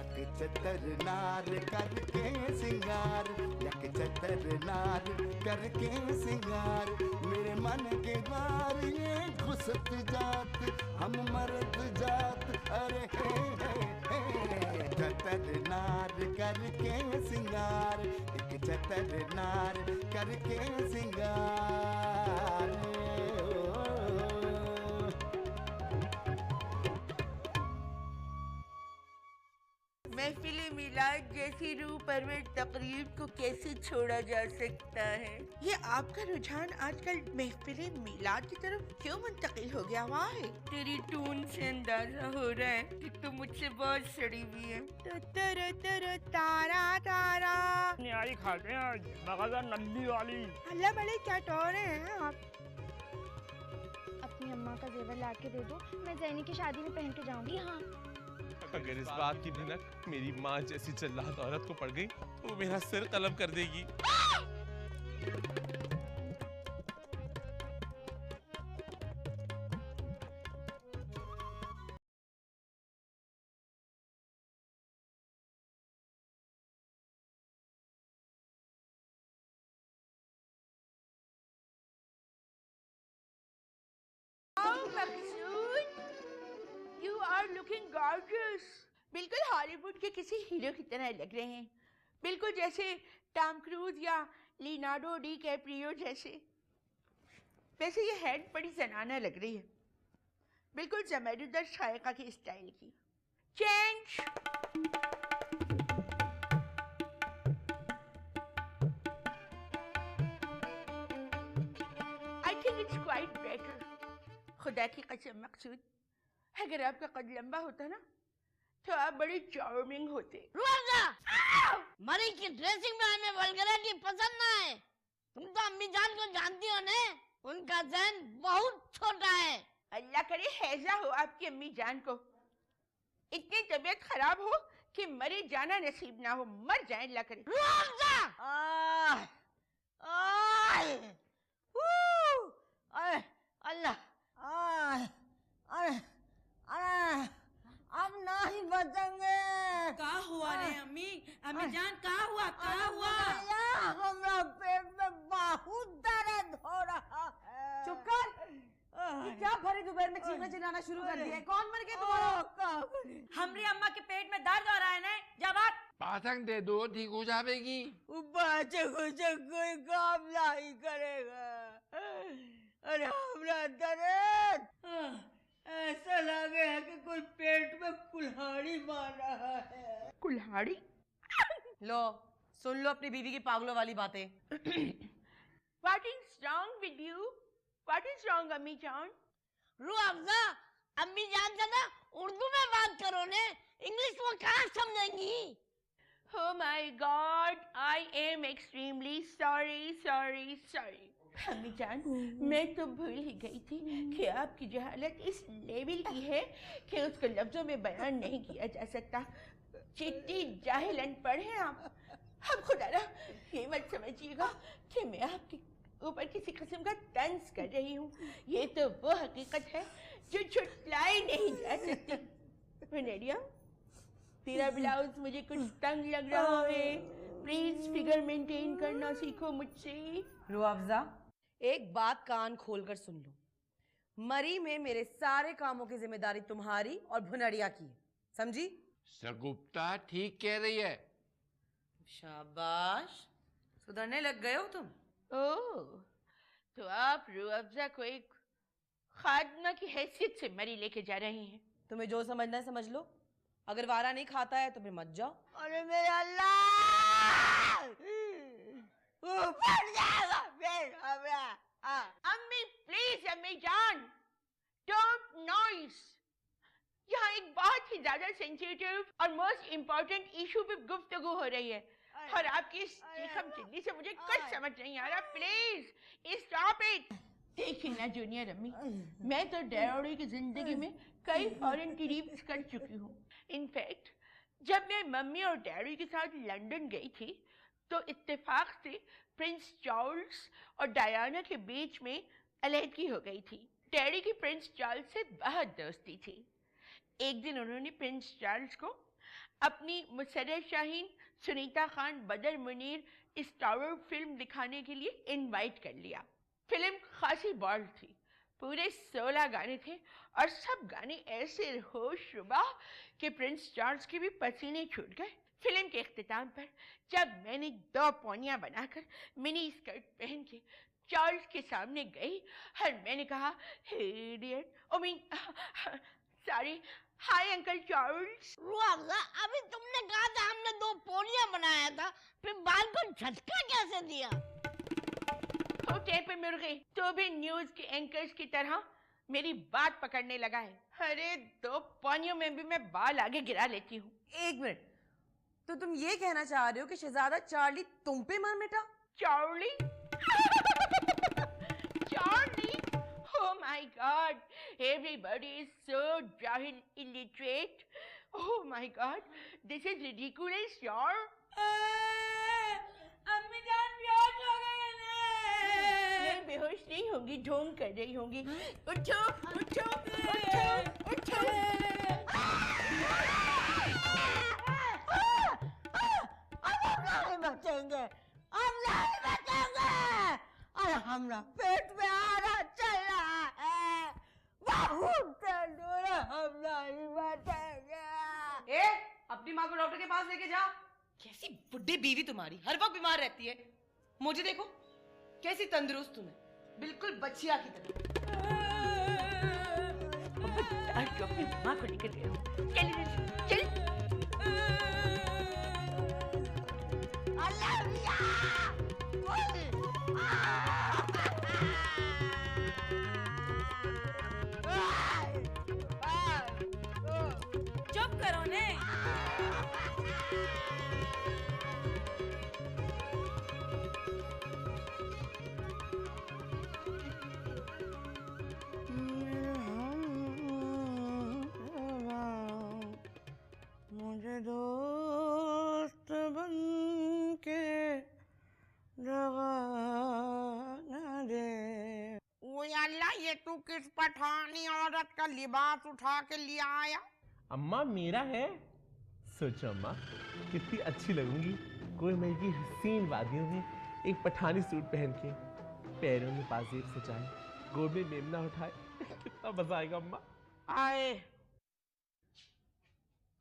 यक चतर नार करके सिंगार, यक चतर नार करके सिंगार, मेरे मन के द्वार ये घुसत जात, हम मर्द जात, अरे हे चतर नार करके सिंगार, एक चतर नार करके सिंगार। महफिल मिलाद जैसी रूह परवर तकरीब को कैसे छोड़ा जा सकता है? ये आपका रुझान आजकल महफिल मिलाद की तरफ क्यों मुंतकिल हो गया हुआ है? तेरी टून से अंदाजा हो रहा है कि तू मुझसे बहुत सड़ी हुई है। तो तर तारा तारा न्यारी खाते हैं आज, मगज़ा नल्ली वाली। अल्लाह बड़े क्या टोर हैं आप। अपनी अम्मा का जेवर ला के दे दो, मैं ज़ैनी की शादी में पहन के जाऊंगी। हाँ, अगर इस बात की भनक मेरी माँ जैसी जल्लाद औरत को पड़ गई तो वो मेरा सिर कलम कर देगी। You are looking gorgeous. बिल्कुल हॉलीवुड के किसी हीरो की तरह लग रहे हैं, बिल्कुल जैसे टॉम क्रूज या लियोनार्डो डी कैप्रियो जैसे। वैसे ये हेड बड़ी जनाना लग रही है, बिल्कुल जमैनुद्दीन शाइका के स्टाइल की। Change. I think it's quite better. खुदा की कसम मकसूद, अगर आपका कद लंबा होता ना तो आप बड़ी चार्मिंग होते। मरी की ड्रेसिंग में हमें वल्गैरिटी पसंद ना है। तुम तो अम्मी जान को जानती हो ने, उनका ज़हन बहुत छोटा है। अल्लाह करे हैजा हो आपकी अम्मी जान को, इतनी तबीयत खराब हो कि मरे जाना नसीब ना हो, मर जाए अल्लाह करे। अल्लाह अब नहीं बचेंगे। क्या हुआ रे अम्मी? अम्मी जान क्या हुआ? क्या हुआ? हमारा पेट में बहुत दर्द हो रहा है। चुप कर। ये क्या भरी दोपहर में चीखना चिल्लाना शुरू कर दिया है? कौन मर गया तुम्हारा? हमारी अम्मा के पेट में दर्द हो रहा है ना? जवाब। पाथंग दे दो, ठीक हो जाएगी। कोई काम नहीं करेगा। अरे हमारा दर्द ऐसा लगे है कि कोई पेट में कुल्हाड़ी मार रहा है। कुल्हाड़ी? लो सुन लो अपनी बीवी की पागलों वाली बातें। What is wrong with you? What is wrong अम्मी जान? रूह अफ़ज़ा, अम्मी जान से ना उर्दू में बात करो ने, इंग्लिश वो कहाँ समझेंगी? Oh my God, I am extremely sorry. अम्मी जान, मैं तो भूल ही गई थी कि आपकी जहालत इस लेवल की है कि उसको लफ्जों में बयान नहीं किया जा सकता। चिट्टी जाहिल अनपढ़ हैं आप। अब खुदा ना ये मत समझिएगा कि मैं आपके ऊपर किसी किस्म का तंज कर रही हूँ। ये तो वो हकीकत है जो छुटलाई नहीं जा सकती। वनेरिया, तेरा ब्लाउज मुझे कुछ तंग लग रहा है, प्लीज फिगर मेंटेन करना सीखो मुझसे। रूह अफ़ज़ा, एक बात कान खोलकर सुन लो, मरी में मेरे सारे कामों की जिम्मेदारी तुम्हारी और भुनड़िया की है, समझी? सगुप्ता ठीक कह रही है। शाबाश, सुधरने लग गए हो तुम। ओह, तो आप रूह अफ़ज़ा को एक खादमा की हैसियत से मरी लेके जा रही हैं। तुम्हें जो समझना है समझ लो, अगर वारा नहीं खाता है तो फिर मत जाओ। अरे मेरे अल्लाह, फट जाएगा फिर हमारा। अम्मी प्लीज, अम्मी जान, डोंट नॉइस। यहाँ एक बहुत ही ज्यादा सेंसिटिव और मोस्ट इम्पोर्टेंट इशू पे गुफ्तगू हो रही है और आपकी इस चीखम चिल्ली से मुझे कुछ समझ नहीं आ रहा। Please stop it. देखिए ना जूनियर अम्मी, मैं तो डैडी की जिंदगी में कई फॉरेन ट्रिप्स कर चुकी हूँ। इनफैक्ट जब मैं मम्मी और डैडी के साथ लंदन गई थी तो इत्तेफाक से प्रिंस चार्ल्स और डायना के बीच में अलहदगी हो गई थी। डैडी की प्रिंस चार्ल्स से बहुत दोस्ती थी। एक दिन उन्होंने प्रिंस चार्ल्स को अपनी मुसर्रत शाहीन, सुनीता खान, बदर मुनीर स्टारर फिल्म दिखाने के लिए इनवाइट कर लिया। फिल्म खासी बॉल्ड थी, पूरे 16 गाने थे और सब गाने ऐसे होशरुबा कि प्रिंस चार्ल्स के भी पसीने छूट गए। फिल्म के इख्तिताम पर जब मैंने 2 पौनियां बनाकर मिनी स्कर्ट पहन के चार्ल्स के सामने गई और मैंने कहा idiot, sorry, hi uncle Charles. रुआवजा, अभी तुमने कहा था हमने 2 पोलियां बनाया था, फिर बाल को झटका कैसे दिया? होते पे मुर्गे, तो भी न्यूज के एंकर्स की तरह मेरी बात पकड़ने लगा है। अरे 2 पानियों में भी मैं बाल आगे गिरा लेती हूँ। 1 मिनट, तो तुम ये कहना चाह रहे हो कि शहजादा चार्ली तुम पे मर मिटा? Charlie? Charlie? Oh my God! Everybody is so jahil, illiterate. Oh my God! This is ridiculous, yaar. अम्मी जान बेहोश हो गई है। नहीं, बेहोश नहीं होंगी, ढोंग कर रही होंगी। उठो, उठो, उठो, उठो। बचेंगे, हम नहीं बचेंगे। अरे हमरा पेट में आरा चल रहा है, बहुत दर्द हो रहा, हम नहीं बचेंगे। ए, अपनी माँ को डॉक्टर के पास लेके जा। कैसी बुड्ढी बीवी तुम्हारी, हर वक्त बीमार रहती है। मुझे देखो कैसी तंदुरुस्त तुम्हें, बिल्कुल बच्चिया की तरह। आज तो अपनी माँ को लेकर गया हूँ। चल। चुप करो ने। मुझे दोस्त बन के दगा न दे। वो अल्लाह, ये तू किस पठानी औरत का लिबास उठा के लिया आया? अम्मा मेरा है। सोचो अम्मा, कितनी अच्छी लगूंगी कोई मई की हसीन वादियों में एक पठानी सूट पहन के, पैरों में पाजेब सजाए, गोद में मेमना उठाए। कितना मजा आएगा अम्मा। आए,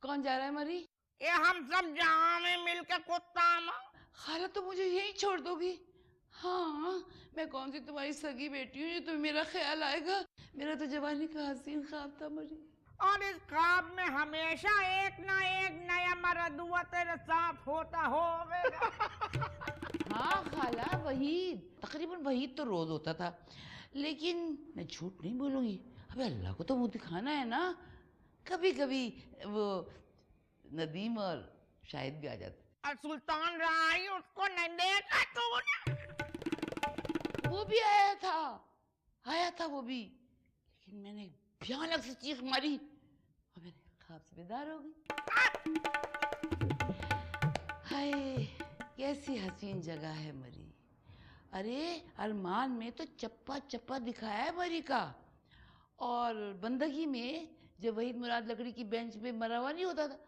कौन जा रहा है मरी? ये हम सब जहाँ में मिलकर कुत्ता माँ। खाला तो मुझे यही छोड़ दोगी? हाँ, मैं कौन सी तुम्हारी सगी बेटी हूँ जो तुम्हें मेरा ख्याल आएगा? मेरा तो जवानी का हसीन ख्वाब था मरी। और इस ख्वाब में हमेशा एक ना एक नया मर्द हुआ तेरे साथ होता होगा। हाँ खाला, वही तकरीबन वही तो रोज होता था, लेकिन मैं झूठ नहीं बोलूंगी। अबे अल्लाह को तो मुंह दिखाना है ना, कभी कभी वो नदीम और शाहिद भी आ जाते। और सुल्तान राही उसको नहीं देखा तूने? वो भी आया था वो भी, लेकिन मैंने भयानक सी चीख मारी और मैंने ख्वाब से बेदार हो गई। हाय, कैसी हसीन जगह है मरी। अरे अरमान में तो चप्पा चप्पा दिखाया है मरी का, और बंदगी में जब वहीद मुराद लकड़ी की बेंच पे मरा हुआ नहीं होता था,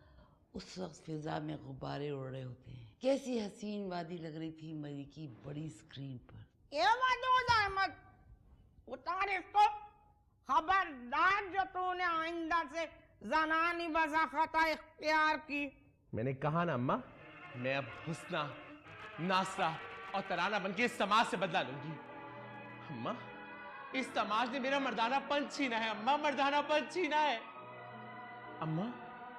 उस वक्त फिजा में गुब्बारे उड़ रहे होते हैं। कैसी हसीन वादी लग रही थी मरी की बड़ी स्क्रीन पर। ये मत उतार इसको, खबरदार जो तूने आइंदा से जनानी वज़ाख़ता इख्तियार की। मैंने कहा ना अम्मा, मैं अब हुस्ना, नासरा और तराना बनके इस समाज से बदला लूंगी। अम्मा, इस समाज ने मेरा मर्दानापन छीना है अम्मा, मर्दानापन छीना है। अम्मा,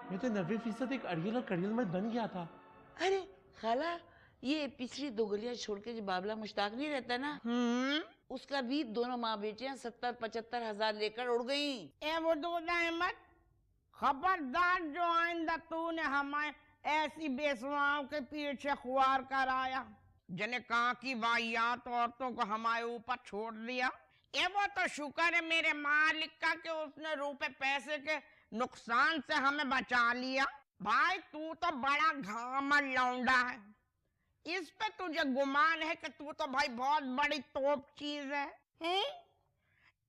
मैं तो 90% एक अड़ियल और कड़ियल मर्द बन गया था। अरे खाला, ये पिछली 2 गलियां छोड़ के जो बाबला मुश्ताक नहीं रहता ना, उसका भी दोनों माँ बेटियां 70-75 हजार लेकर उड़ गई। ए वदूद अहमद, खबरदार जो आइंदा तूने हमें ऐसी बेसुआओं के पीछे खुआर कराया जिन्हें कहा कि वाहियात औरतों को हमारे ऊपर छोड़ दिया। ये वो तो शुक्र है मेरे मालिक का कि उसने रुपए पैसे के नुकसान से हमें बचा लिया। भाई तू तो बड़ा घामर लौंडा है, इस पे तुझे गुमान है कि तू तो भाई बहुत बड़ी तोप चीज है।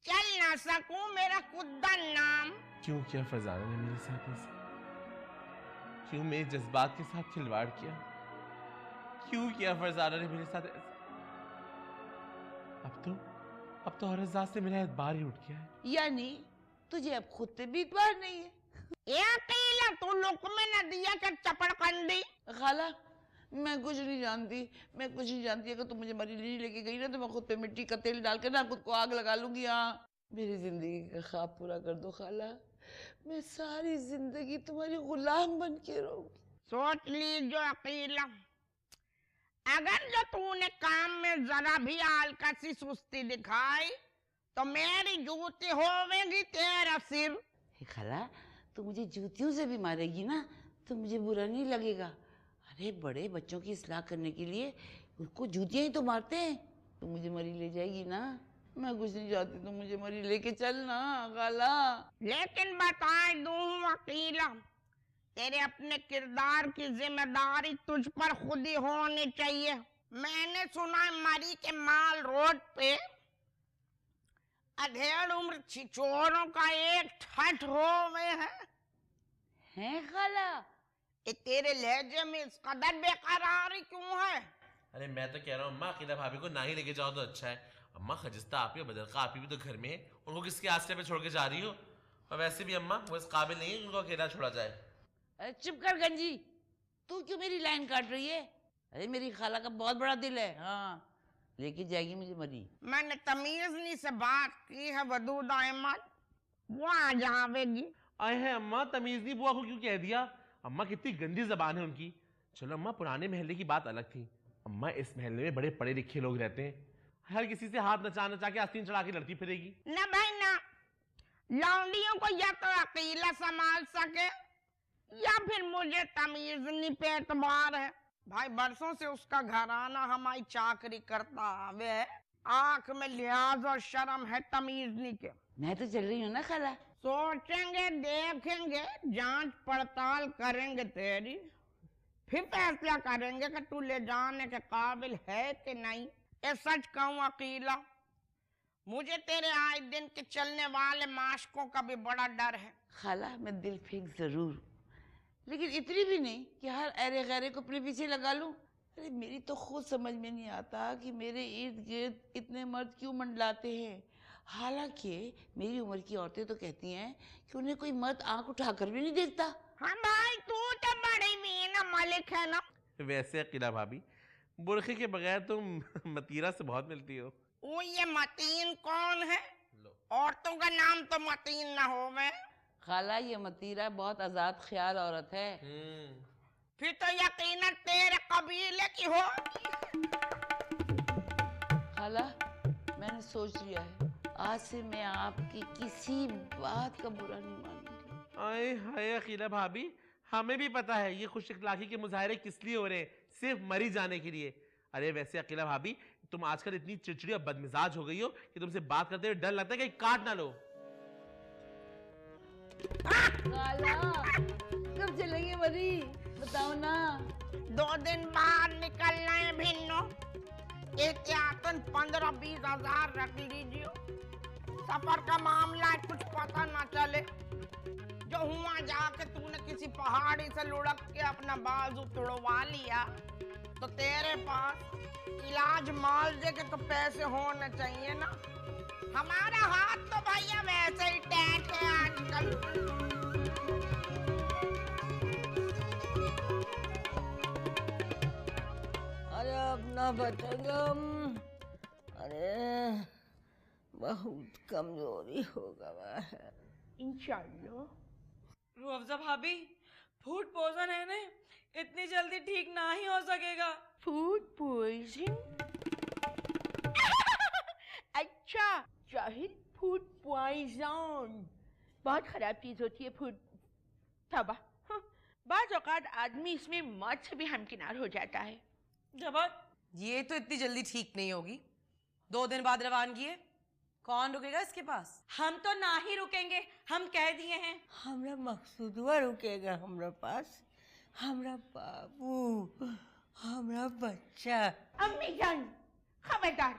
चल ना सकूं मेरा कुद्दा नाम। क्यों किया फरजाना ने मेरे साथ ऐसा? क्यों मेरे जज्बात के साथ खिलवाड़ किया? क्यों किया फरजाना ने मेरे साथ ऐसा? अब तो हरजाद से मेरा एतबार ही उठ गया है। यानी तुझे अब खुद पे भी इतबार नहीं है? ये अकेला तू लुक में न दिया कर चपड़कंडी। खाला मैं कुछ नहीं जानती। अगर तुम मुझे मरी नहीं लेके गई ना तो मैं खुद पे मिट्टी का तेल डाल के ना खुद को आग लगा लूंगी। हाँ, मेरी जिंदगी का ख्वाब पूरा कर दो खाला। मैं सारी जिंदगी तुम्हारी गुलाम बन के रहूंगी। सोच लीजो अकेला, अगर जो तूने काम में जरा भी आलकसी सुस्ती दिखाई तो मेरी जूती होवेगी तेरा सिर। खाला तू मुझे जूतियों से भी मारेगी ना तो मुझे बुरा नहीं लगेगा। अरे बड़े बच्चों की इस्लाह करने के लिए उनको जूतियां ही तो मारते हैं। तू मुझे मरी ले जाएगी ना? मैं कुछ नहीं चाहती, तू मुझे मरी लेके चल ना खाला। लेकिन बता दूं अकेला, तेरे अपने किरदार की जिम्मेदारी तुझ पर खुद ही होनी चाहिए। मैंने सुना है मरी के माल रोड पे अधेड़ उम्र छिछोरों का एक ठठ हो गए हैं खाला? ये तेरे लहजे में इस कदर बेकरारी क्यों है? अरे मैं तो कह रहा हूँ अम्मा अकीला भाभी को ना ही लेके जाओ तो अच्छा है। अम्मा खजिस्ता आप ही और बदरका आप ही भी तो घर में है, उनको किसके आस्ते पे छोड़ के जा रही हो? और वैसे भी अम्मा वो इस काबिल नहीं है उनको अकेला छोड़ा जाए। अरे चुप कर गंजी, तू क्यों मेरी लाइन काट रही है? अरे मेरी खाला का बहुत बड़ा दिल है। हाँ, लेके जाएगी मुझे मरी। मैंने तमीजनी से बात की है वदूद अहमद, वो आ जावेगी। आए हैं अम्मा, तमीजनी बुआ को क्यों कह दिया? अम्मा कितनी गंदी जबान है उनकी। चलो अम्मा, पुराने महल्ले की बात अलग थी। अम्मा इस महल्ले में बड़े पढ़े लिखे लोग रहते हैं, हर किसी से हाथ नचा के आस्तीन चढ़ा के लड़ती फिरेगी। न भाई ना, लौंडियों को या तो अकेला संभाल सके या फिर मुझे तमीजनी पे एतबार है। भाई बरसों से उसका घराना हमारी चाकरी करता आवे है, आंख में लिहाज और शर्म है तमीजनी के। मैं तो चल रही हूँ ना खाला। सोचेंगे, देखेंगे, जांच पड़ताल करेंगे तेरी, फिर फैसला करेंगे कि तू ले जाने के काबिल है कि नहीं। ये सच कहूँ अकेला, मुझे तेरे आए दिन के चलने वाले माशकों का भी बड़ा डर है। खाला मैं दिल फेंक जरूर, लेकिन इतनी भी नहीं कि हर अरे गैरे को अपने पीछे लगा लूं। अरे मेरी तो खुद समझ में नहीं आता कि मेरे इर्द गिर्द इतने मर्द क्यों मंडलाते हैं। हालांकि मेरी उम्र की औरतें तो कहती हैं कि उन्हें कोई मर्द आंख उठाकर भी नहीं देखता। हाँ भाई, तू तो बड़ी मीना मलिक है ना। वैसे अकीला भाभी, बुरखे के बगैर तुम मतीरा से बहुत मिलती हो। वो ये मतीन कौन है? औरतों का नाम तो मतीन ना हो में। खाला ये मतीरा बहुत आजाद ख्याल औरत है। फिर तो यकीनन तेरे कबीले की हो। खाला मैंने सोच लिया है, आज से मैं आपकी किसी बात का बुरा नहीं मानूंगी। आए हाय अकीला भाभी, हमें भी पता है ये खुश इखलाकी के मुजाहरे किस लिए हो रहे हैं, सिर्फ मरी जाने के लिए। अरे वैसे अकीला भाभी, तुम आजकल इतनी चिड़चिड़ी और बदमिजाज हो गई हो कि तुमसे बात करते हुए डर लगता है कहीं काट ना लो। खाला कब चलेंगे मरी, बताओ ना। 2 दिन बाद निकलना है भिन्नो। एहतियातन 15-20 हजार रख लीजिए, सफर का मामला है, कुछ पता ना चले। जो हुआ जाके तूने किसी पहाड़ी से लुढ़क के अपना बाजू तोड़वा लिया तो तेरे पास इलाज मुआवजे के तो पैसे होने चाहिए ना। हमारा हाथ तो भैया वैसे ही टैट है आजकल। अरे अपना बचगम, अरे बहुत कमजोरी हो गया है। इंशाल्लाह। रूह भाभी, फूड पॉइजन है ना, इतनी जल्दी ठीक ना ही हो सकेगा। Food poison? अच्छा जाहिद, फूड पॉइजन बहुत खराब चीज होती है। फूड तबाह। हाँ, बाज़ औक़ात आदमी इसमें मौत से भी हमकिनार हो जाता है। जबान, ये तो इतनी जल्दी ठीक नहीं होगी। 2 दिन बाद रवानगी है, कौन रुकेगा इसके पास? हम तो ना ही रुकेंगे, हम कह दिए हैं। हमरा मकसूदवा रुकेगा हमरा पास, हमरा बाबू, हमरा बच्चा। अम्मी जान खबरदार,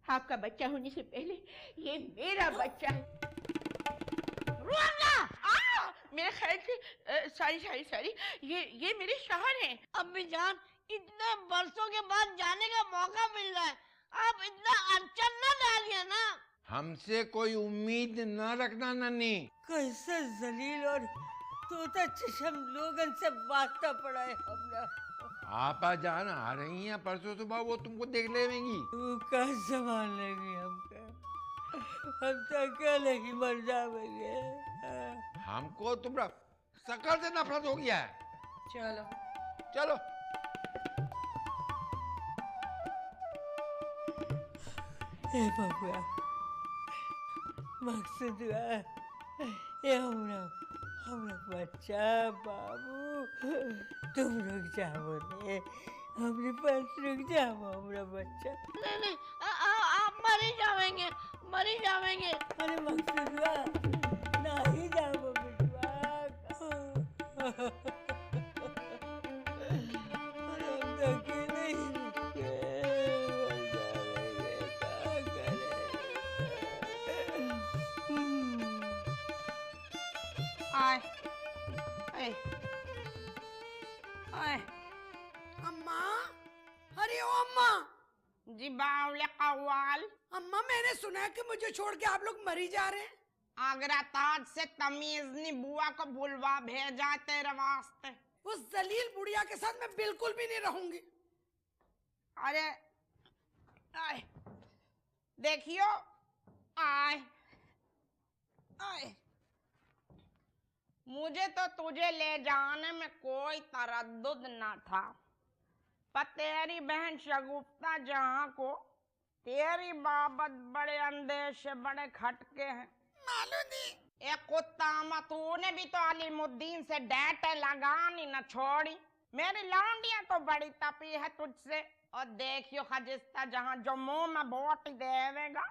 आपका बच्चा होने से पहले ये मेरा बच्चा है। रुआंगा! मेरे ख्याल से सॉरी ये मेरे शौहर हैं। अम्मी जान, इतने बरसों के बाद जाने का मौका मिल रहा है, आप इतना अड़चन न डालिए ना। हमसे कोई उम्मीद न रखना नन्ही। कैसे जलील और तोता चशम लोगन से वास्ता पड़ा है हमरा। आपा जान आ रही हैं परसों सुबह, वो तुमको देख लेंगी। वो का संभाल लेंगी हमका, हम तो अकेले ही मर जाएंगे। हमको तुम्हारा शकल से नफरत हो गया है। चलो चलो हे भगवान, मकसद ये हमरा बच्चा बाबू, तुम रुक जाओ रे, हमरे पास रुक जाओ हमरा बच्चा। नहीं, आप मर ही जाएंगे। अरे मकसुदवा, नहीं जाओ बिटवा। अरे हम तो अकेले ही रुके, मर जाएंगे, क्या करें? आए अम्मा, अरे ओ अम्मा। जी बावले कव्वाल। अम्मा, मैंने सुना है कि मुझे छोड़ के आप लोग मरी जा रहे हैं। आगरा ताज से तमीजनी बुआ को बुलवा भेजा तेरे वास्ते। उस जलील बुढ़िया के साथ मैं बिल्कुल भी नहीं रहूंगी। अरे आए देखियो, आए मुझे तो तुझे ले जाने में कोई तरद्दुद न था, पर तेरी बहन शगुफ्ता जहां को तेरी बाबत बड़े अंदेशे, बड़े खटके हैं। मालूम नहीं। एक कुत्ता तूने भी तो अलीमुद्दीन से डेटे लगानी न छोड़ी। मेरी लौंडिया तो बड़ी तपी है तुझसे। और देखियो खजिस्ता, जहां जो मुंह में बोटी देवेगा,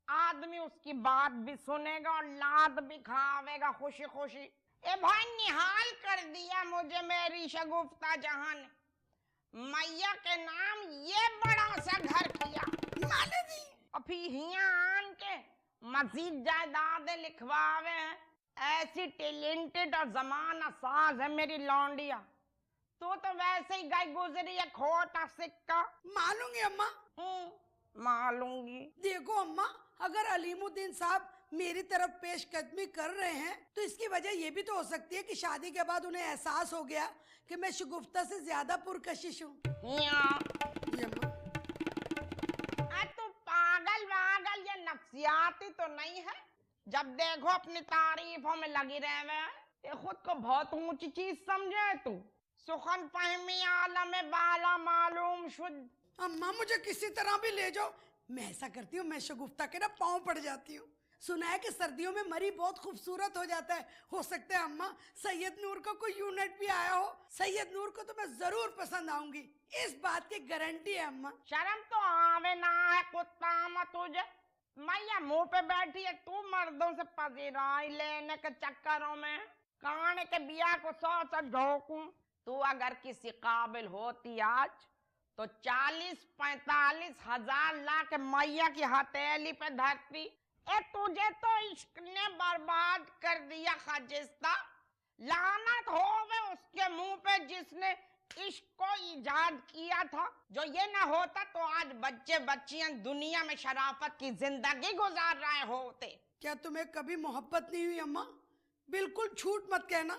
आदमी उसकी बात भी सुनेगा और लाद भी खावेगा खुशी खुशी। ए भाई, निहाल कर दिया मुझे मेरी शगुफ्ता जहां ने। मैया के नाम ये बड़ा सा घर किया, और फिर हिया आन के मजीद जायदादें लिखवावे हैं। ऐसी टैलेंटेड और जमाना साज है मेरी लौंडिया। तो वैसे ही गई गुजरी है खोटा सिक्का। मालूंगी अम्मा। मालूंगी। देखो अम्मा, अगर अलीमुद्दीन साहब मेरी तरफ पेशकदमी कर रहे हैं तो इसकी वजह ये भी तो हो सकती है कि शादी के बाद उन्हें एहसास हो गया कि मैं शगुफ्ता से ज्यादा पुरकशिश हूँ। तू पागल वागल या नफ्सियाती तो नहीं है? जब देखो अपनी तारीफों में लगी रहे, ये खुद को बहुत ऊंची चीज समझे तू। सुखन फहमी आलम बाला मालूम शुद्ध। अम्मा, मुझे किसी तरह भी ले जाओ। मैं ऐसा करती हूँ, मैं शगुफ्ता के ना पाँव पड़ जाती हूँ। सुना है कि सर्दियों में मरी बहुत खूबसूरत हो जाता है। हो सकता है अम्मा सैयद नूर का कोई यूनिट भी आया हो। सैयद नूर को तो मैं जरूर पसंद आऊंगी, इस बात की गारंटी है अम्मा। शर्म तो आवे ना है कुत्ता तुझे। मैया मुंह पे बैठी है, तू मर्दों से पजीराई लेने के चक्करों में कान के बिया को 100 ढोकूं। तू अगर किसी काबिल होती आज तो 40-45 हजार लाख मैया की हथेली पे धरती। ए तुझे तो इश्क ने बर्बाद कर दिया खजिस्ता। लानत होवे उसके मुंह पे जिसने इश्क को इजाद किया था। जो ये ना होता तो आज बच्चे बच्चियां दुनिया में शराफत की जिंदगी गुजार रहे होते। क्या तुम्हें कभी मोहब्बत नहीं हुई अम्मा? बिल्कुल झूठ मत कहना,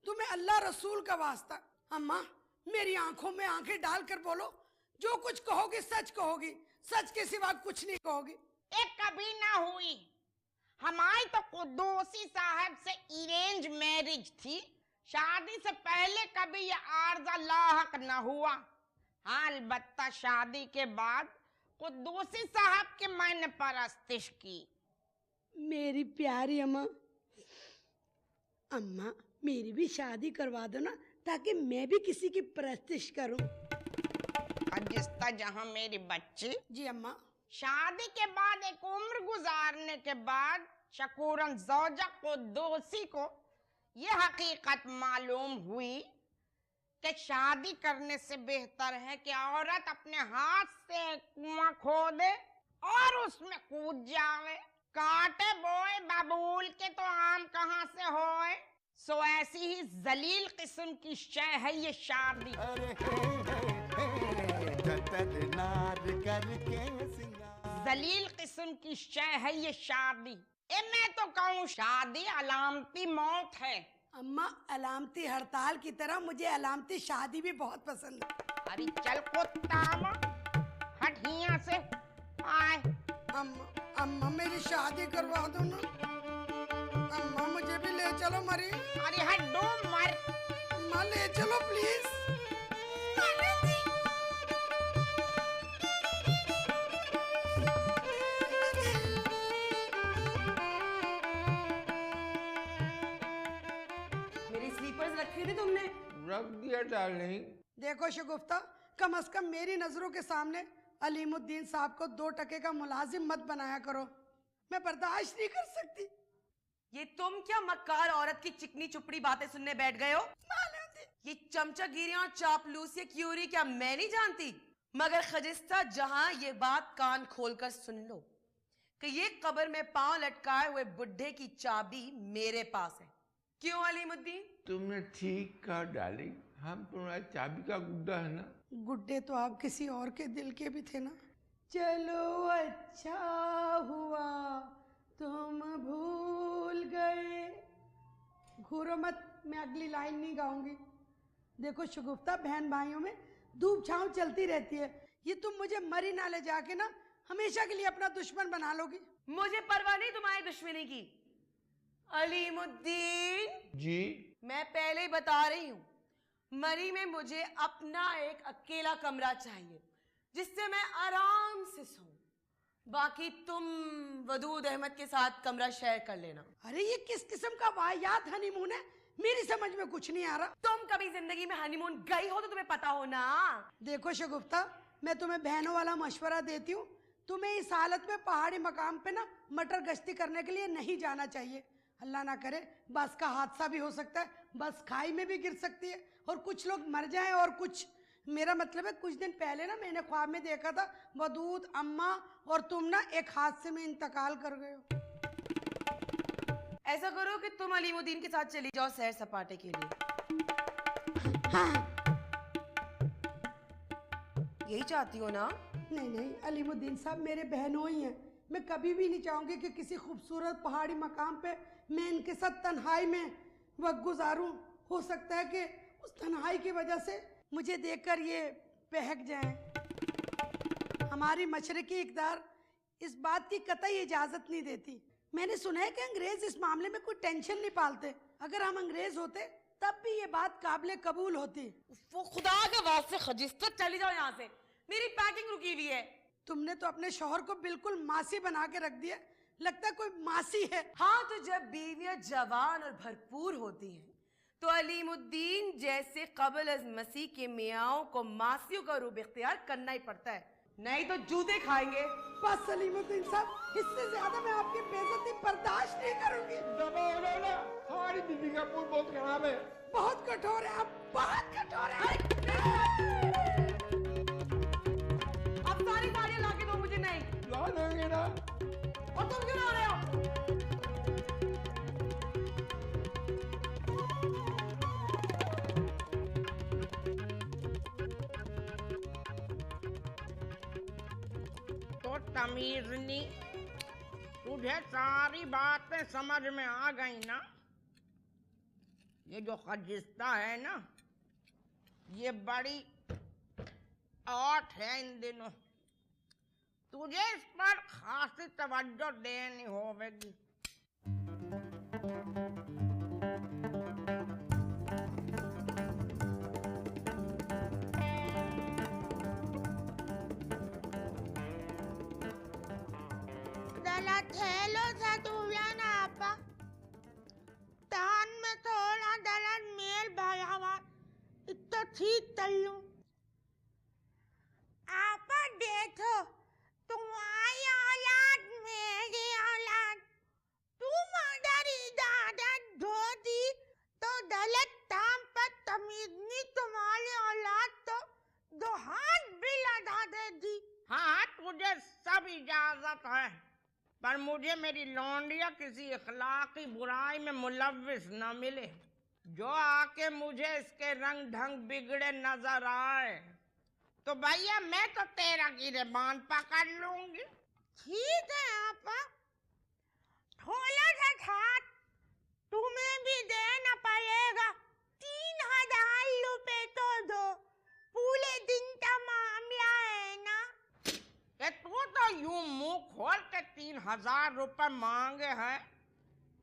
तुम्हें अल्लाह रसूल का वास्ता। अम्मा, मेरी आंखों में आंखें डालकर बोलो, जो कुछ कहोगी सच कहोगी, सच के सिवा कुछ नहीं कहोगी। एक कभी ना हुई। हमारी तो कुद्दूसी साहब से अरेंज मैरिज थी। शादी से पहले कभी ये आर्जा लाहक न हुआ। हाँ, अलबत्ता शादी के बाद कुद्दूसी साहब की मैंने परस्तिश की। मेरी प्यारी अम्मा, अम्मा मेरी भी शादी करवा दो ना, ताकि मैं भी किसी की परस्तिश करूं। जिसता जहां मेरी बच्ची। जी अम्मा। शादी के बाद एक उम्र गुजारने के बाद शकूरन ज़ौजा कुद्दूसी को ये हकीकत मालूम हुई कि शादी करने से बेहतर है कि औरत अपने हाथ से कुआं खोदे और उसमें कूद जावे। काटे बोए बबूल के तो आम कहाँ से होए। सो ऐसी ही जलील किस्म की शय है ये शादी। अरे चतर नार करके सिंगार। जलील किस्म की शय है ये शादी। मैं तो कहूँ शादी अलामती मौत है। अम्मा अलामती हड़ताल की तरह मुझे अलामती शादी भी बहुत पसंद है। अरे चल कुत्ता हट यहाँ से। आए अम्मा मेरी शादी करवा दो ना। अम्मा मुझे भी ले चलो मरी। अरे हट दो मर। अम्मा ले चलो प्लीज। मेरी स्लीपर्स रखी थी तुमने? रख दिया डार्लिंग। देखो शगुफ्ता, कम से कम मेरी नजरों के सामने अलीमुद्दीन साहब को 2 टके का मुलाजिम मत बनाया करो। मैं बर्दाश्त नहीं कर सकती। ये तुम क्या मक्कार औरत की चिकनी चुपड़ी बातें सुनने बैठ गए हो? ये चमचागिरियां और चापलूसी क्यूरी क्या मैं नहीं जानती? मगर खजिस्ता जहां ये बात कान खोलकर सुन लो कि ये कब्र में पांव लटकाए हुए बुढ़े की चाबी मेरे पास है। क्यों अलीमुद्दीन? तुमने ठीक कहा डार्लिंग, हम तुम्हारा चाबी का गुड्डा है ना। गुड्डे तो आप किसी और के दिल के भी थे ना। चलो अच्छा हुआ तुम भूल गए। घूरो मत, मैं अगली लाइन नहीं गाऊंगी। देखो शगुफ्ता, बहन भाइयों में धूप छांव चलती रहती है। ये तुम मुझे मरी ना ले जाके ना हमेशा के लिए अपना दुश्मन बना लोगी। मुझे परवाह नहीं तुम्हारी दुश्मनी की। अलीमुद्दीन जी मैं पहले ही बता रही हूँ, मरी में मुझे अपना एक अकेला कमरा चाहिए जिससे मैं आराम से सोऊं। बाकी तुम वदूद अहमद के साथ कमरा शेयर कर लेना। अरे ये किस किस्म का वाहियात हनीमून है, मेरी समझ में कुछ नहीं आ रहा। तुम कभी जिंदगी में हनीमून गई हो तो तुम्हें पता हो ना। देखो शगुफ्ता, मैं तुम्हें बहनों वाला मशवरा देती हूँ, तुम्हें इस हालत में पहाड़ी मकाम पे ना मटर गश्ती करने के लिए नहीं जाना चाहिए। अल्लाह ना करे बस का हादसा भी हो सकता है, बस खाई में भी गिर सकती है और कुछ लोग मर जाएं और कुछ, मेरा मतलब है कुछ दिन पहले ना मैंने ख्वाब में देखा था वदूद, अम्मा और तुम ना एक हादसे में इंतकाल कर गए हो। ऐसा करो कि तुम अलीमुद्दीन के साथ चली जाओ सैर सपाटे के लिए। यही चाहती हो ना? नहीं अलीमुद्दीन साहब मेरे बहनों ही हैं। मैं कभी भी नहीं चाहूंगी कि किसी खूबसूरत पहाड़ी मकाम पे मैं इनके साथ तन्हाई में वक्त गुजारूं। हो सकता है कि उस तन्हाई की वजह से मुझे देखकर ये बहक जाएं। हमारी मशरकी इक़दार इस बात की कतई इजाजत नहीं देती। मैंने सुना है कि अंग्रेज इस मामले में कोई टेंशन नहीं पालते। अगर हम अंग्रेज होते तब भी ये बात काबिले कबूल होती। वो खुदा के वास्ते खजिस्ता चली जाओ यहाँ से, मेरी पैकिंग रुकी हुई है। तुमने तो अपने शौहर को बिल्कुल मासी बना के रख दिया, लगता है कोई मासी है। हाँ, तो जब बीवियां जवान और भरपूर होती हैं तो अलीमुद्दीन जैसे कबल अज मसीह के मियाओं को मासियों का रूप इख्तियार करना ही पड़ता है, नहीं तो जूते खाएंगे। बस सलीमुद्दीन साहब, इससे ज्यादा मैं आपकी बेइज्जती बर्दाश्त नहीं करूंगी। हमारी बीवी का मूड बहुत खराब है। बहुत कठोर है आप, बहुत कठोर है। अब सारी गाड़ियां ला के दो मुझे। नहीं ला देंगे ना। और तुम क्यों ला रहे हो? तो तमीज़नी, तुझे सारी बातें समझ में आ गई ना? ये जो खजिस्ता है ना, ये बड़ी आठ है इन दिनों। तुझे इस पर खासी तवज्जो देनी होगी। थैलो सा तुलाना आपा, तान में थोड़ा दलन मेल भायावा, इतना ठीक तल्लू। आपा देखो, तुम्हारी औलाद मेरी औलाद, तुम अगर इजाजत धोती तो दलत ताम पर तमीज़नी तुम्हारी औलाद तो 2 हाथ भी लगा देती। हाँ, तुझे सब इजाजत है, पर मुझे मेरी लौंडिया किसी इखलाकी बुराई में मुलव्विस न मिले। जो आके मुझे इसके रंग ढंग बिगड़े नजर आए तो भैया मैं तो तेरा गिरबान पकड़ लूंगी। ठीक है आपा, थोड़ा सा ठाट तुम्हें भी देना पड़ेगा। 3000 रुपए तो दो, पूरे दिन का मामला है ना। ये तू तो यूं मुंह खोल के 3000 रुपए मांगे हैं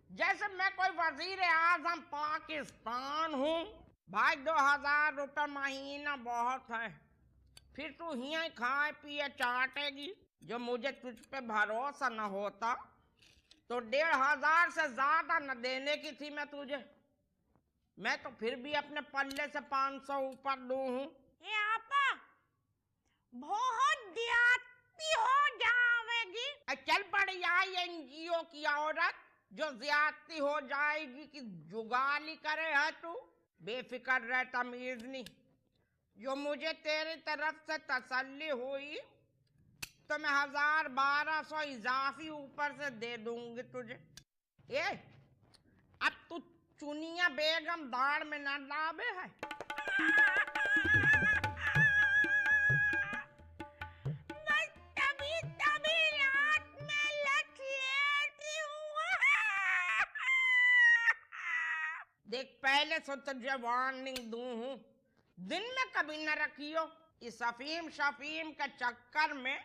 जैसे मैं कोई वजीर आजम पाकिस्तान हूँ। भाई 2000 रुपए महीना बहुत है, फिर तू यहीं खाए पिए चाटेगी। जो मुझे तुझ पे भरोसा न होता तो 1500 से ज्यादा न देने की थी मैं तुझे। मैं तो फिर भी अपने पल्ले से 500 ऊपर दूं हूँ। ये आपा बहुत ज्यादती हो जाएगी। चल पड़ी आई एनजीओ की औरत जो ज्यादती हो जाएगी कि जुगाली करे है तू। बेफिक्र रह तमीजनी, जो मुझे तेरी तरफ से तसल्ली हुई तो मैं 1000-1200 इजाफी ऊपर से दे दूंगी तुझे। ये अब तू चुनिया बेगम दाढ़ में न डाबे है। बस तभी रात में लट लेती हूँ। देख पहले से तुझे वार्निंग दूं हूँ, दिन में कभी न रखियो। इस अफीम शफीम के चक्कर में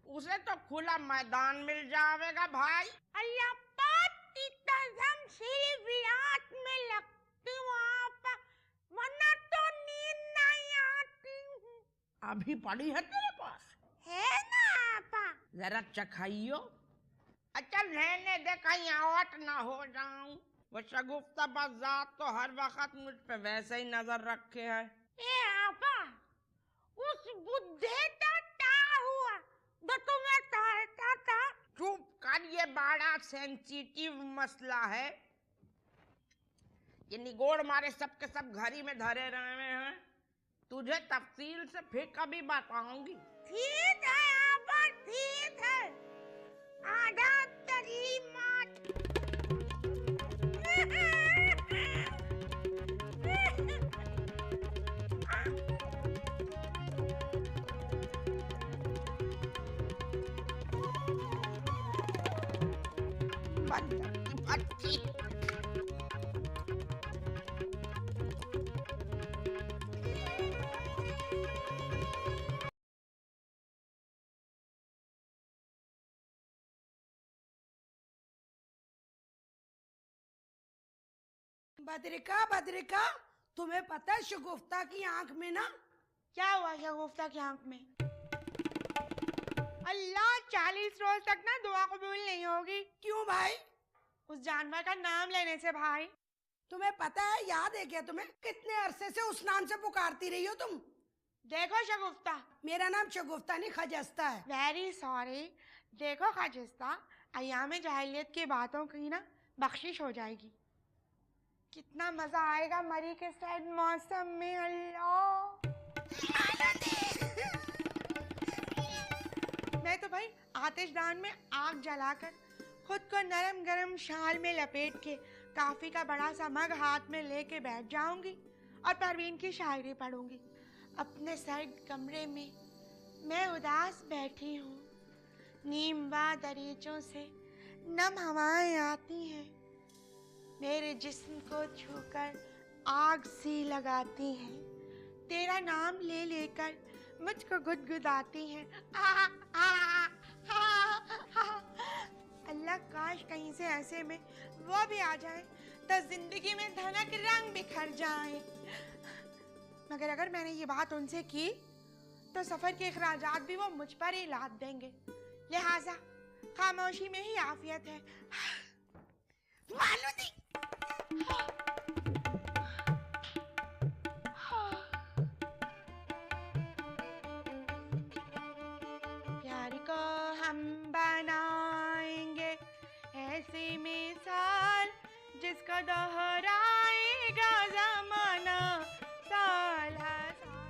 उसे तो खुला मैदान मिल जाएगा भाई। अल्लाह पाक की कसम सिर्फ रात में लगती हूँ आपा, वरना तो नींद नहीं आती। अभी पड़ी है तेरे पास? है ना आपा? जरा चखाइयो। अच्छा रहने दे, कहीं आउट ना हो जाऊं। वो शगुफ्ता बज़ात तो हर वक्त मुझ पे वैसे ही नजर रखे है। ए आपा, उस बुद्धे का क्या हुआ जो तुम्हें कहता था? चुप कर, ये बड़ा सेंसिटिव मसला है। ये निगोड़ मारे सब के सब घर ही में धरे रहे हैं। तुझे तफसील से फिर कभी बताऊंगी। ठीक है आपा, ठीक है। आदाब तरीमात। बद्रिका बद्रिका, तुम्हें पता है शगुफ्ता की आंख में ना क्या हुआ? शगुफ्ता की आंख में? अल्लाह 40 रोज तक ना दुआ कबूल नहीं होगी। क्यों भाई? उस जानवर का नाम लेने से भाई। तुम्हें पता है, याद है क्या तुम्हें, कितने अरसे से उस नाम से पुकारती रही हो तुम? देखो शगुफ्ता, मेरा नाम शगुफ्ता नहीं खजस्ता है। Very sorry. देखो खजस्ता, अयाम जाहिलियत की बातों की ना बख्शिश हो जाएगी। कितना मजा आएगा मरी के साथ मौसम में। अल्लाह मैं तो भाई आतिशदान में आग जलाकर खुद को नरम गरम शाल में लपेट के काफी का बड़ा सा मग हाथ में लेके बैठ जाऊंगी और परवीन की शायरी पढ़ूंगी। अपने सर्द कमरे में मैं उदास बैठी हूँ, नीमवा दरीचों से नम हवाएं आती हैं, मेरे जिस्म को छूकर आग सी लगाती हैं, तेरा नाम ले लेकर मुझको गुदगुदाती हैं। अल्लाह काश कहीं से ऐसे में वो भी आ जाए तो जिंदगी में धनक रंग बिखर जाए। मगर अगर मैंने ये बात उनसे की तो सफर के अखराजात भी वो मुझ पर ही लाद देंगे, लिहाजा खामोशी में ही आफियत है। मालूदी प्यार को हम बनाएंगे ऐसी मिसाल जिसको दोहराएगा जमाना साल हर साल।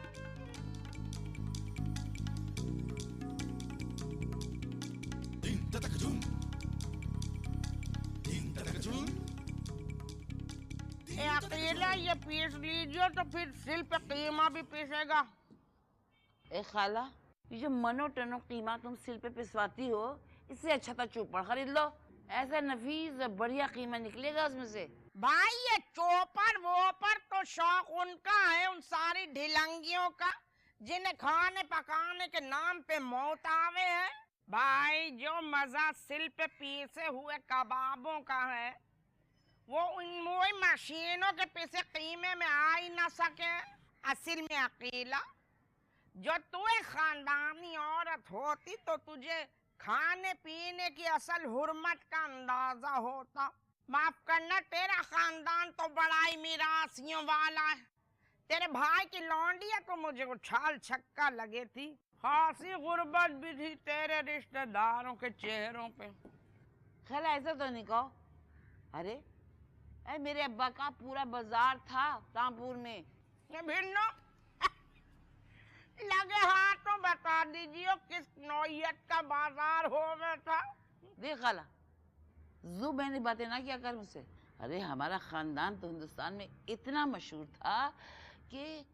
अकेला ये पीस लीजिए तो फिर सिल पे कीमा भी पीसेगा। ए खाला, ये जो मनो टनो कीमा तुम सिल पे पिसवाती हो, इससे अच्छा तो चोपड़ खरीद लो। ऐसा नफीस बढ़िया कीमा निकलेगा उसमें से। भाई ये चोपर वोपर तो शौक उनका है, उन सारी ढिलंगियों का जिन्हें खाने पकाने के नाम पे मौत आवे है। भाई जो मजा सिल पे पीसे हुए कबाबों का है वो इन वही मशीनों के पीछे कीमे में आ ही ना सके। असल में अकेला जो तू एक खानदानी औरत होती तो तुझे खाने पीने की असल हुर्मत का अंदाजा होता। माफ करना, तेरा खानदान तो बड़ा ही मिरासियों वाला है। तेरे भाई की लौंडिया तो मुझे उछाल छक्का लगे थी। खासी गुर्बत भी थी तेरे रिश्तेदारों के चेहरों पे। खैर ऐसा तो नहीं कहो। अरे मेरे अब्बा का पूरा बाजार था रामपुर में। ये भिन्नो लगे हाथों बता दीजिए किस नौयत का बाजार हो में था। देख खाला, जू मैंने बातें ना किया कर मुझसे। अरे हमारा खानदान तो हिंदुस्तान में इतना मशहूर था कि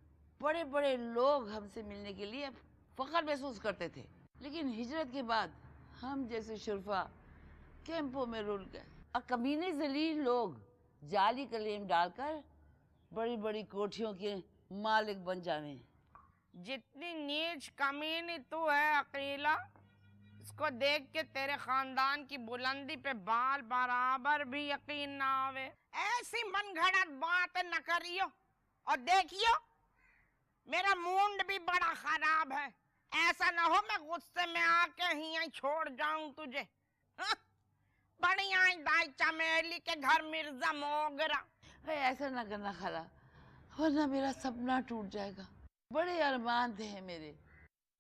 बड़े बड़े लोग हमसे मिलने के लिए फख्र महसूस करते थे। लेकिन हिजरत के बाद हम जैसे शुरफा कैंपों में रुल गए और कमीने जलील लोग जाली कलेम डालकर बड़ी बड़ी कोठियों के मालिक बन जावे। जितनी नीच कमीनी तू है अकेला, इसको देख के तेरे खानदान की बुलंदी पे बाल बराबर भी यकीन ना आवे। ऐसी मनगढ़ंत बातें न करियो और देखियो मेरा मूड भी बड़ा खराब है। ऐसा ना हो मैं गुस्से में आके ही छोड़ जाऊं तुझे। बढ़िया दाई चमेली के घर मिर्जा मोगरा। ऐसा ना करना खाला, वरना मेरा सपना टूट जाएगा। बड़े अरमान थे मेरे।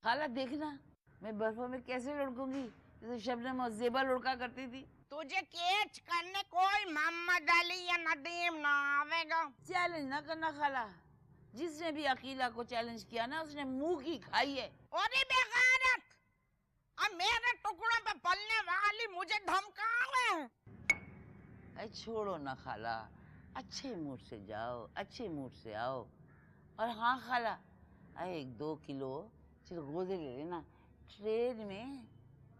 खाला देखना मैं बर्फों में कैसे लुढ़कूंगी जैसे शबनम और ज़ेबा लुढ़का करती थी। तुझे कैच करने कोई मोहम्मद अली या नदीम ना आवेगा। चैलेंज ना करना खाला, जिसने भी अकीला को चैलेंज किया ना उसने मुंह की खाई है। अरे बेगारत, अब मेरे टुकड़ों पे पलने वाली मुझे धमकावे। अरे छोड़ो ना खाला, अच्छे मूड से जाओ, अच्छे मूड से आओ। और हाँ खाला, 1-2 किलो चिलगोज़े ले लेना, ट्रेन में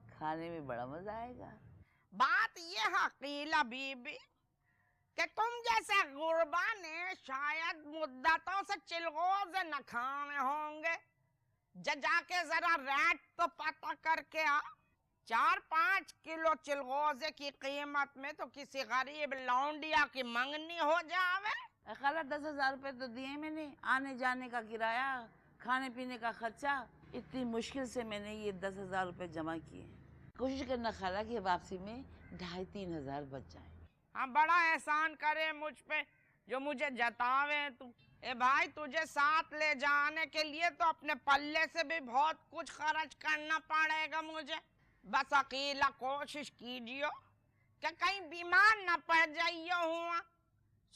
खाने में बड़ा मजा आएगा। बात ये है अकीला बीबी कि तुम जैसे गुरबा ने शायद मुद्दतों से चिलगोज़े न खाने होंगे। जाके जरा रेट तो पता करके आ। 4-5 किलो चिलगोज़े की कीमत में तो किसी गरीब लौंडिया की मंगनी हो जावे। खाला 10,000 रुपए तो दिए मैंने, आने जाने का किराया, खाने पीने का खर्चा। इतनी मुश्किल से मैंने ये 10,000 रुपए जमा किए। कोशिश करना खाला कि वापसी में 2,500-3 हजार बच जाए। हाँ, बड़ा एहसान करे मुझ पे जो मुझे जतावे तू। ए भाई, तुझे साथ ले जाने के लिए तो अपने पल्ले से भी बहुत कुछ खर्च करना पड़ेगा मुझे। बस अकेला कोशिश कीजिए कि कहीं बीमार न पड़ जाइए हुआ।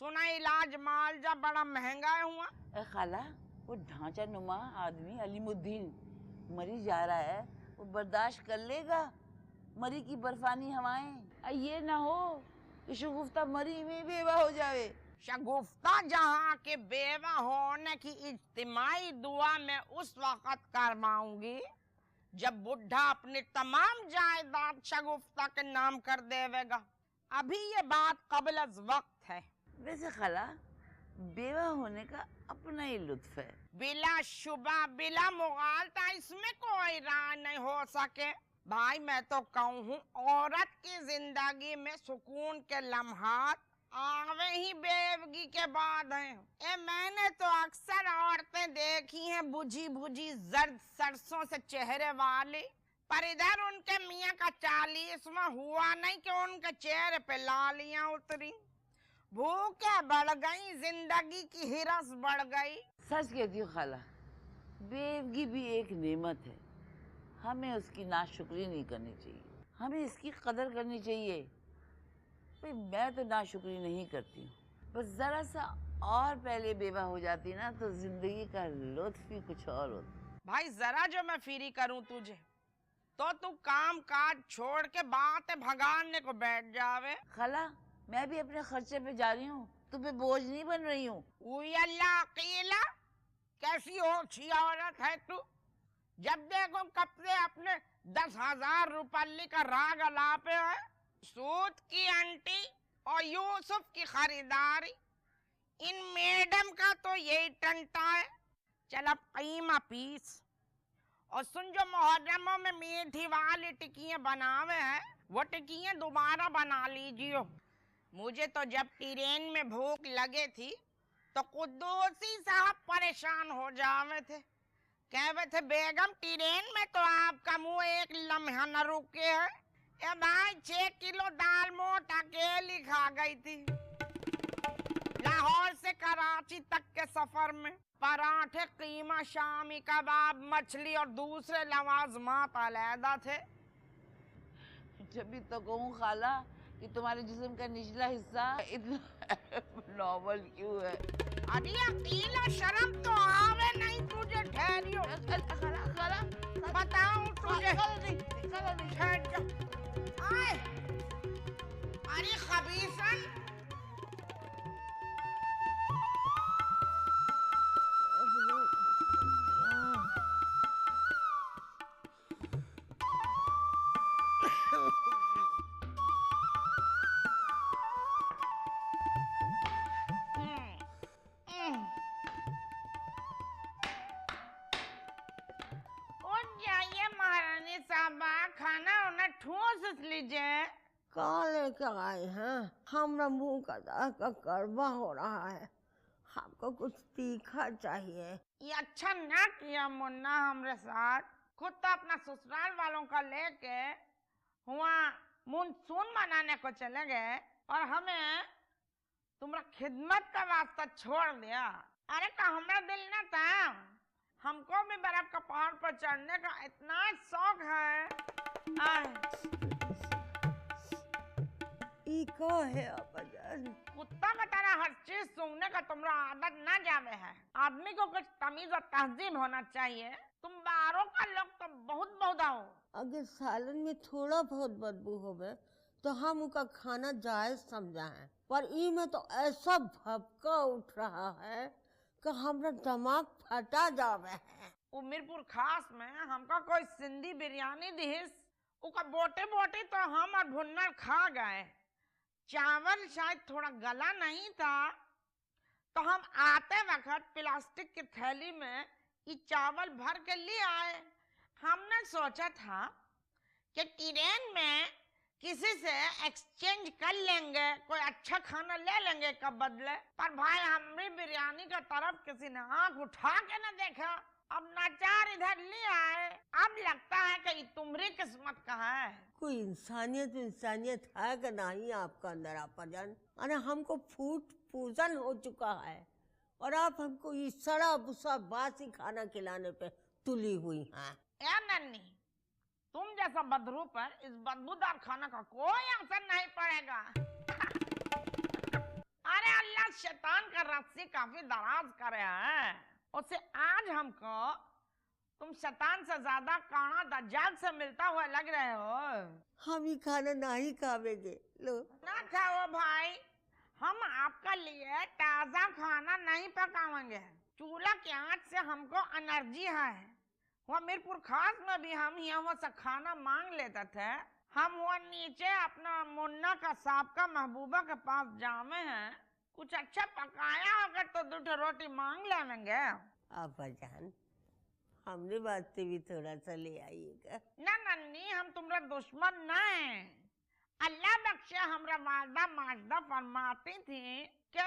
सुना इलाज मालजा बड़ा महंगा हुआ। खाला वो ढांचा नुमा आदमी अलीमुद्दीन मरी जा रहा है, वो बर्दाश्त कर लेगा मरी की बर्फानी हवाएं? ये ना हो कि शगुफ्ता मरी में बेवा हो जावे। शगुफ्ता जहाँ के बेवा होने की इज्तिमाई दुआ मैं उस वक्त करवाऊंगी जब बुढ़ा अपनी तमाम जायदाद शगुफ्ता के नाम कर देवेगा। अभी ये बात कबल अज वक्त है। वैसे खाला बेवा होने का अपना ही लुत्फ है। बिला शुबा बिला मुगालता इसमें कोई राय नहीं हो सके। भाई मैं तो कहूँ औरत की जिंदगी में सुकून के लम्हात आवे ही बेवगी के बाद हैं। मैंने तो अक्सर औरतें देखी हैं बुझी बुझी जर्द सरसों से चेहरे वाली, पर इधर उनके मियाँ का 40वां हुआ नहीं कि उनके चेहरे पे लालियां उतरी। भूखे बढ़ गई, जिंदगी की हिरस बढ़ गई। सच कहती हूँ खाला, बेवगी भी एक नेमत है, हमें उसकी नाशुक्री नहीं करनी चाहिए, हमें इसकी कदर करनी चाहिए। भाई मैं तो नाशुक्री नहीं करती हूँ, बस जरा सा और पहले बेवा हो जाती ना तो जिंदगी का लुत्फ ही कुछ और होता। भाई जरा जो मैं फ्री करूँ तुझे तो तू काम काज छोड़ के बातें भगाने को बैठ जावे। खाला मैं भी अपने खर्चे पे जा रही हूँ, तुम्हें बोझ नहीं बन रही हूँ। उई अल्लाह अकीला, कैसी होशी औरत है तू। जब देखो कब से अपने 10,000 रुपये का राग अलापे है। सूद की आंटी और यूसुफ की खरीदारी, इन मैडम का तो यही टंटा है। चल अब कीमा पीस और सुन, जो मुहर्रमों में मीठी वाली टिकियां बनावे हैं वो टिकियां दोबारा बना लीजिए। मुझे तो जब ट्रेन में भूख लगे थी तो कुद्दूसी साहब परेशान हो जावे थे, कहवे थे बेगम ट्रेन में तो आपका मुंह एक लम्हा न रुके है। ए भाई 6 किलो दाल मोट अकेली खा गई थी। लाहौर से कराची तक के सफर में पराठे, कीमा, शामी कबाब, मछली और दूसरे लवाजमात अलहदा थे। जब तो कहूँ खाला कि तुम्हारे जिस्म का निचला हिस्सा इतना नॉर्मल क्यों है? अरे अकेला शर्म तो आवे नहीं तुझे। ठहरियो, बताऊं तुझे? ठहर जा। आए, अरे खबीसन, खाना उन्हें ठूस लीजिए। काले क्या आए हैं, हमरा मुंह का कड़वा हो रहा है, हमको कुछ तीखा चाहिए। ये अच्छा ना किया मुन्ना हमरे साथ। खुद तो अपना ससुराल वालों का लेके हुआ मानसून मनाने को चले गए और हमें तुम्हारा खिदमत का वास्ता छोड़ दिया। अरे का हमारा दिल ना था, हमको भी बर्फ का पहाड़ पर चढ़ने का इतना शौक है। इको है अबजन। कुत्ता बताना हर चीज सूंघने का तुम्हारा आदत ना जावे है। आदमी को कुछ तमीज और तहजीब होना चाहिए। तुम बाहरों का लोग तो बहुत बहुत आओ। अगर सालन में थोड़ा बहुत बदबू होवे तो हम उनका खाना जायज समझा है, पर ई में तो ऐसा भपका उठ रहा है कि हमारा दिमाग फटा जावे है। उमिरपुर खास में हमका कोई सिंधी बिरयानी दिहिस, उका बोटे बोटे तो हम और भुन्नर खा गए। चावल शायद थोड़ा गला नहीं था तो हम आते वक्त प्लास्टिक की थैली में ये चावल भर के ले आए। हमने सोचा था कि ट्रेन में किसी से एक्सचेंज कर लेंगे, कोई अच्छा खाना ले लेंगे का बदले, पर भाई हमारी बिरयानी का तरफ किसी ने आंख उठा के न देखा। अब नाचार इधर ले आए। अब लगता है कि तुम्हारी किस्मत का है। कोई इंसानियत है कि नहीं आपका अंदर आपजन? अरे हमको फूड पूजन हो चुका है और आप हमको ये सड़ा बुसा बासी खाना खिलाने पे तुली हुई हैं। या नन्नी, तुम जैसा बदरू पर इस बदबूदार खाना का कोई असर नहीं पड़ेगा। अरे अल्लाह शैतान का रस्सी काफी दराज कर रहा है, उससे आज हमको तुम शैतान से ज्यादा काना दज्जाल से मिलता हुआ लग रहे हो। हम ये खाना नहीं खावेंगे। लो ना खाओ भाई, हम आपका लिए ताजा खाना नहीं पकाएंगे। चूल्हा की आंच से हमको एनर्जी है। वह मीरपुर खास में भी हम यहाँ से खाना मांग लेते थे। हम वो नीचे अपना मुन्ना का साबका महबूबा के पास जामे हैं, कुछ अच्छा पकाया होगा तो 2 रोटी मांग लेंगे। आपजान, हमने वास्ते भी थोड़ा सा ले आइएगा। ना नन्नी, हम तुम्हारा दुश्मन नहीं। अल्लाह बख्शे हमरा वालदा माजदा फरमाती थी कि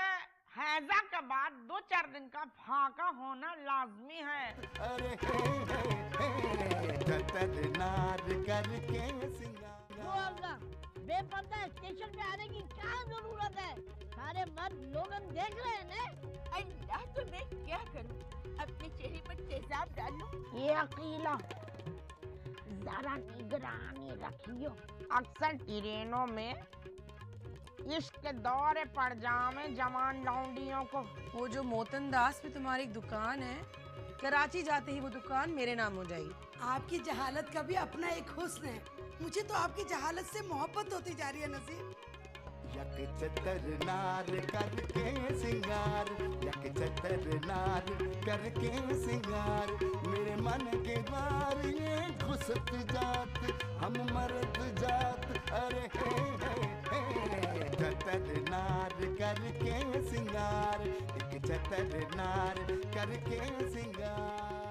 हैजा के बाद 2-4 दिन का फाका होना लाजमी है। अरे नार करके सिंगार। बेपर्दा स्टेशन पे आने की क्या जरूरत है? सारे मर्द लोग हम देख रहे हैं ना। अल्लाह, तो मैं क्या करूं? अपने चेहरे पर तेजाब डालूं? ये अकीला, जरा निगरानी रखियो। अक्सर ट्रेनों में इश्क के दौरे पड़ जावे जवान लौंडियों को। वो जो मोतन दास में तुम्हारी एक दुकान है, कराची जाते ही वो दुकान मेरे नाम हो जाएगी। आपकी जहालत का भी अपना एक हुस्न है। मुझे तो आपकी जहालत से मोहब्बत होती जा रही है नसीब। एक चतर नार करके सिंगार, एक चतर नार करके सिंगार, मेरे मन के द्वार ये घुसत जात, हम मर्द जात, अरे हे चतर नार करके सिंगार, एक चतर नार करके सिंगार।